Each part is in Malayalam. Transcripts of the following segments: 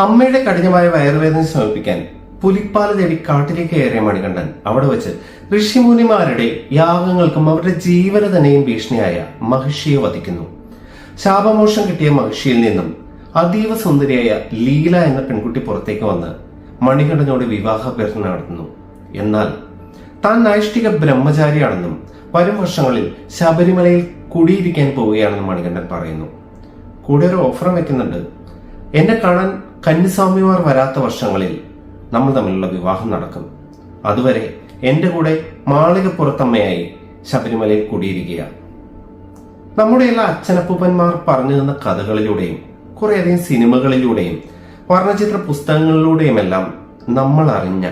അമ്മയുടെ കഠിനമായ വയറുവേദന ശമിപ്പിക്കാൻ പുലിപ്പാല് തേടി കാട്ടിലേക്ക് കയറിയ മണികണ്ഠൻ അവിടെ വെച്ച് ഋഷിമുനിമാരുടെ യാഗങ്ങൾക്കും അവരുടെ ജീവന തന്നെയും ഭീഷണിയായ മഹിഷിയെ വധിക്കുന്നു. ശാപമോഷം കിട്ടിയ മഹിഷിയിൽ നിന്നും അതീവ സുന്ദരിയായ ലീല എന്ന പെൺകുട്ടി പുറത്തേക്ക് വന്ന് മണികണ്ഠനോട് വിവാഹാഭ്യർത്ഥന നടത്തുന്നു. എന്നാൽ താൻ നൈഷ്ഠിക ബ്രഹ്മചാരിയാണെന്നും വരും വർഷങ്ങളിൽ ശബരിമലയിൽ കുടിയിരിക്കാൻ പോവുകയാണെന്നും മണികണ്ഠൻ പറയുന്നു. കൂടെ ഒരു ഓഫറും വെക്കുന്നുണ്ട്. എന്നെ കാണാൻ കന്യാസ്വാമിമാർ വരാത്ത വർഷങ്ങളിൽ നമ്മൾ തമ്മിലുള്ള വിവാഹം നടക്കും. അതുവരെ എന്റെ കൂടെ മാളികപ്പുറത്തമ്മയായി ശബരിമലയിൽ കുടിയിരിക്കുക. നമ്മുടെ എല്ലാ അച്ഛനപ്പൂപ്പന്മാർ പറഞ്ഞു തന്ന കഥകളിലൂടെയും കുറേയധികം സിനിമകളിലൂടെയും വർണ്ണചിത്ര പുസ്തകങ്ങളിലൂടെയുമെല്ലാം നമ്മൾ അറിഞ്ഞ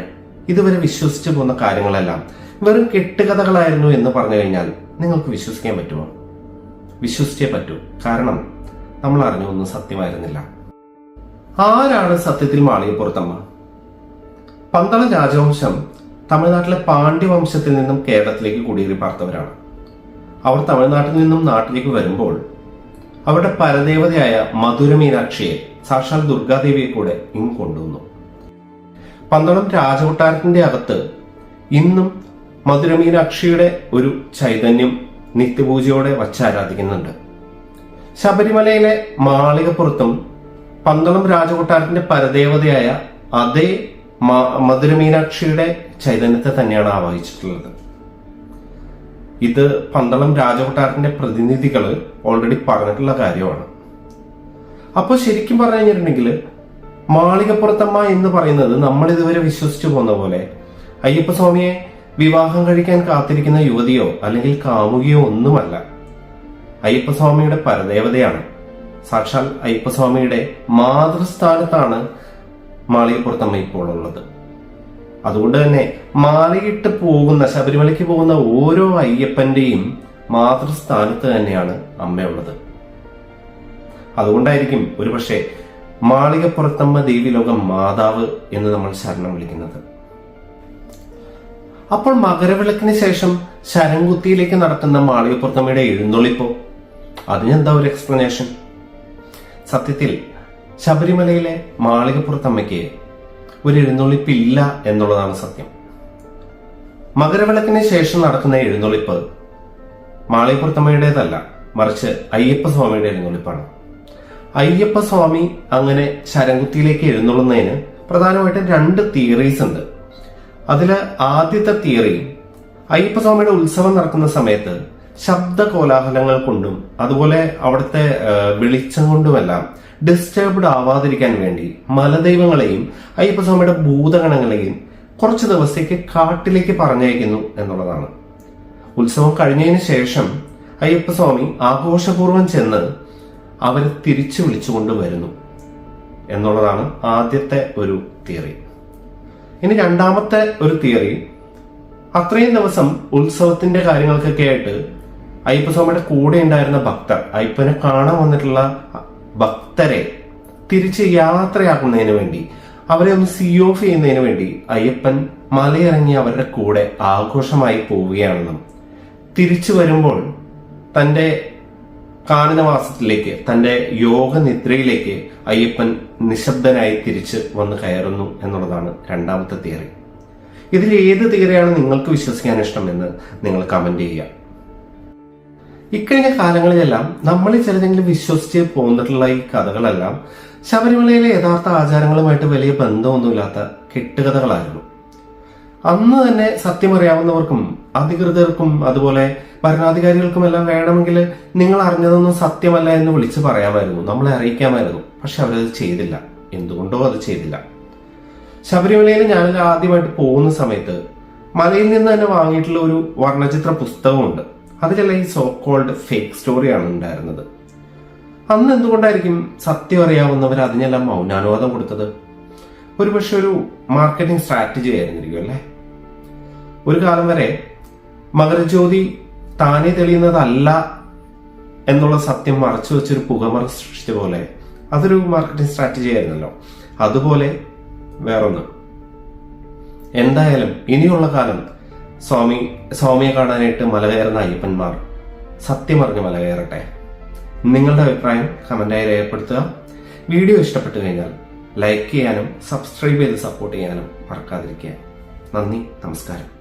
ഇതുവരെ വിശ്വസിച്ചു പോകുന്ന കാര്യങ്ങളെല്ലാം വെറും കെട്ടുകഥകളായിരുന്നു എന്ന് പറഞ്ഞു കഴിഞ്ഞാൽ നിങ്ങൾക്ക് വിശ്വസിക്കാൻ പറ്റുമോ? വിശ്വസിച്ചേ പറ്റൂ. കാരണം നമ്മൾ അറിഞ്ഞൊന്നും സത്യമായിരുന്നില്ല. ആരാണ് സത്യത്തിൽ മാളികപ്പുറത്തമ്മ? പന്തളം രാജവംശം തമിഴ്നാട്ടിലെ പാണ്ഡ്യവംശത്തിൽ നിന്നും കേരളത്തിലേക്ക് കുടിയേറി പാർത്തവരാണ്. അവർ തമിഴ്നാട്ടിൽ നിന്നും നാട്ടിലേക്ക് വരുമ്പോൾ അവരുടെ പരദേവതയായ മധുര മീനാക്ഷിയെ സാക്ഷാൽ ദുർഗാദേവിയെ കൂടെ ഇങ്ങ് കൊണ്ടുവന്നു. പന്തളം രാജകൊട്ടാരത്തിന്റെ അകത്ത് ഇന്നും മധുര മീനാക്ഷിയുടെ ഒരു ചൈതന്യം നിത്യപൂജയോടെ വച്ചാരാധിക്കുന്നുണ്ട്. ശബരിമലയിലെ മാളികപ്പുറത്തും പന്തളം രാജകൊട്ടാരത്തിന്റെ പരദേവതയായ അതേ മധുര മീനാക്ഷിയുടെ ചൈതന്യത്തെ തന്നെയാണ് ആവാഹിച്ചിട്ടുള്ളത്. ഇത് പന്തളം രാജകൊട്ടാരത്തിന്റെ പ്രതിനിധികൾ ഓൾറെഡി പറഞ്ഞിട്ടുള്ള കാര്യമാണ്. അപ്പോൾ ശരിക്കും പറഞ്ഞു കഴിഞ്ഞിട്ടുണ്ടെങ്കിൽ മാളികപ്പുറത്തമ്മ എന്ന് പറയുന്നത് നമ്മൾ ഇതുവരെ വിശ്വസിച്ചു പോന്ന പോലെ അയ്യപ്പസ്വാമിയെ വിവാഹം കഴിക്കാൻ കാത്തിരിക്കുന്ന യുവതിയോ അല്ലെങ്കിൽ കാമുകിയോ ഒന്നുമല്ല. അയ്യപ്പസ്വാമിയുടെ പരദേവതയാണ്. സാക്ഷാൽ അയ്യപ്പസ്വാമിയുടെ മാതൃസ്ഥാനത്താണ് മാളികപ്പുറത്തമ്മ ഇപ്പോൾ ഉള്ളത്. അതുകൊണ്ട് തന്നെ മാലയിട്ട് പോകുന്ന ശബരിമലയ്ക്ക് പോകുന്ന ഓരോ അയ്യപ്പന്റെയും മാതൃസ്ഥാനത്ത് തന്നെയാണ് അമ്മയുള്ളത്. അതുകൊണ്ടായിരിക്കും ഒരുപക്ഷെ മാളികപ്പുറത്തമ്മ ദേവിലോകം മാതാവ് എന്ന് നമ്മൾ ശരണം വിളിക്കുന്നത്. അപ്പോൾ മകരവിളക്കിന് ശേഷം ശരംകുത്തിയിലേക്ക് നടത്തുന്ന മാളികപ്പുറത്തമ്മയുടെ എഴുന്നള്ളിപ്പോ അതിനെന്താ ഒരു എക്സ്പ്ലനേഷൻ? സത്യത്തിൽ ശബരിമലയിലെ മാളികപ്പുറത്തമ്മയ്ക്ക് ഒരു എഴുന്നള്ളിപ്പില്ല എന്നുള്ളതാണ് സത്യം. മകരവിളക്കിന് ശേഷം നടക്കുന്ന എഴുന്നള്ളിപ്പ് മാളികപ്പുറത്തമ്മയുടേതല്ല, മറിച്ച് അയ്യപ്പസ്വാമിയുടെ എഴുന്നള്ളിപ്പാണ്. അയ്യപ്പസ്വാമി അങ്ങനെ ശരംകുത്തിയിലേക്ക് എഴുന്നള്ളുന്നതിന് പ്രധാനമായിട്ടും 2 തിയറീസ് ഉണ്ട്. അതില് ആദ്യത്തെ തിയറി, അയ്യപ്പസ്വാമിയുടെ ഉത്സവം നടക്കുന്ന സമയത്ത് ശബ്ദ കോലാഹലങ്ങൾ കൊണ്ടും അതുപോലെ അവിടുത്തെ വെളിച്ചം കൊണ്ടുമെല്ലാം ഡിസ്റ്റർബ്ഡ് ആവാതിരിക്കാൻ വേണ്ടി മലദൈവങ്ങളെയും അയ്യപ്പസ്വാമിയുടെ ഭൂതഗണങ്ങളെയും കുറച്ച് ദിവസത്തേക്ക് കാട്ടിലേക്ക് പറഞ്ഞയക്കുന്നു എന്നുള്ളതാണ്. ഉത്സവം കഴിഞ്ഞതിന് ശേഷം അയ്യപ്പസ്വാമി ആഘോഷപൂർവ്വം ചെന്ന് അവരെ തിരിച്ചു വിളിച്ചുകൊണ്ട് വരുന്നു എന്നുള്ളതാണ് ആദ്യത്തെ ഒരു തിയറി. ഇനി രണ്ടാമത്തെ ഒരു തിയറി, അത്രയും ദിവസം ഉത്സവത്തിന്റെ കാര്യങ്ങൾക്കൊക്കെ ആയിട്ട് അയ്യപ്പസ്വാമിയുടെ കൂടെ ഉണ്ടായിരുന്ന ഭക്തർ, അയ്യപ്പനെ കാണാൻ വന്നിട്ടുള്ള ഭക്തരെ തിരിച്ച് യാത്രയാക്കുന്നതിന് വേണ്ടി, അവരെ ഒന്ന് സീ ഓഫ് ചെയ്യുന്നതിന് വേണ്ടി അയ്യപ്പൻ മലയിറങ്ങി അവരുടെ കൂടെ ആഘോഷമായി പോവുകയാണെന്നും തിരിച്ചു വരുമ്പോൾ തന്റെ കാനനവാസത്തിലേക്ക്, തന്റെ യോഗനിദ്രയിലേക്ക് അയ്യപ്പൻ നിശബ്ദനായി തിരിച്ച് വന്ന് കയറുന്നു എന്നുള്ളതാണ് രണ്ടാമത്തെ തിയറി. ഇതിൽ ഏത് തിയറിയാണ് നിങ്ങൾക്ക് വിശ്വസിക്കാൻ ഇഷ്ടമെന്ന് നിങ്ങൾ കമന്റ് ചെയ്യുക. ഇക്കഴിഞ്ഞ കാലങ്ങളിലെല്ലാം നമ്മൾ ചിലതെങ്കിലും വിശ്വസിച്ച് പോന്നിട്ടുള്ള ഈ കഥകളെല്ലാം ശബരിമലയിലെ യഥാർത്ഥ ആചാരങ്ങളുമായിട്ട് വലിയ ബന്ധമൊന്നുമില്ലാത്ത കെട്ടുകഥകളായിരുന്നു. അന്ന് തന്നെ സത്യമറിയാവുന്നവർക്കും അധികൃതർക്കും അതുപോലെ ഭരണാധികാരികൾക്കുമെല്ലാം വേണമെങ്കിൽ നിങ്ങൾ അറിഞ്ഞതൊന്നും സത്യമല്ല എന്ന് വിളിച്ച് പറയാമായിരുന്നു, നമ്മളെ അറിയിക്കാമായിരുന്നു. പക്ഷെ അവരത് ചെയ്തില്ല. എന്തുകൊണ്ടോ അത് ചെയ്തില്ല. ശബരിമലയിൽ ഞാൻ ആദ്യമായിട്ട് പോകുന്ന സമയത്ത് മലയിൽ നിന്ന് തന്നെ വാങ്ങിയിട്ടുള്ള ഒരു വർണ്ണചിത്ര പുസ്തകമുണ്ട്. അതിലെല്ലാം ഈ സോ കോൾഡ് ഫേക്ക് സ്റ്റോറിയാണ് ഉണ്ടായിരുന്നത്. അന്ന് എന്തുകൊണ്ടായിരിക്കും സത്യം അറിയാവുന്നവർ അതിനെല്ലാം മൗനാനുവാദം കൊടുത്തത്? ഒരുപക്ഷെ ഒരു മാർക്കറ്റിംഗ് സ്ട്രാറ്റജി ആയിരുന്നിരിക്കും അല്ലേ? ഒരു കാലം വരെ മകരജ്യോതി താനെ തെളിയുന്നതല്ല എന്നുള്ള സത്യം മറച്ചു വെച്ചൊരു പുകമറ സൃഷ്ടിച്ച പോലെ അതൊരു മാർക്കറ്റിംഗ് സ്ട്രാറ്റജി ആയിരുന്നല്ലോ. അതുപോലെ വേറൊന്ന്. എന്തായാലും ഇനിയുള്ള കാലം സ്വാമിയെ കാണാനായിട്ട് മല കയറുന്ന അയ്യപ്പന്മാർ സത്യമറിഞ്ഞ് മല കയറട്ടെ. നിങ്ങളുടെ അഭിപ്രായം കമന്റായി രേഖപ്പെടുത്തുക. വീഡിയോ ഇഷ്ടപ്പെട്ടു കഴിഞ്ഞാൽ ലൈക്ക് ചെയ്യാനും സബ്സ്ക്രൈബ് ചെയ്ത് സപ്പോർട്ട് ചെയ്യാനും മറക്കാതിരിക്കുക. നന്ദി, നമസ്കാരം.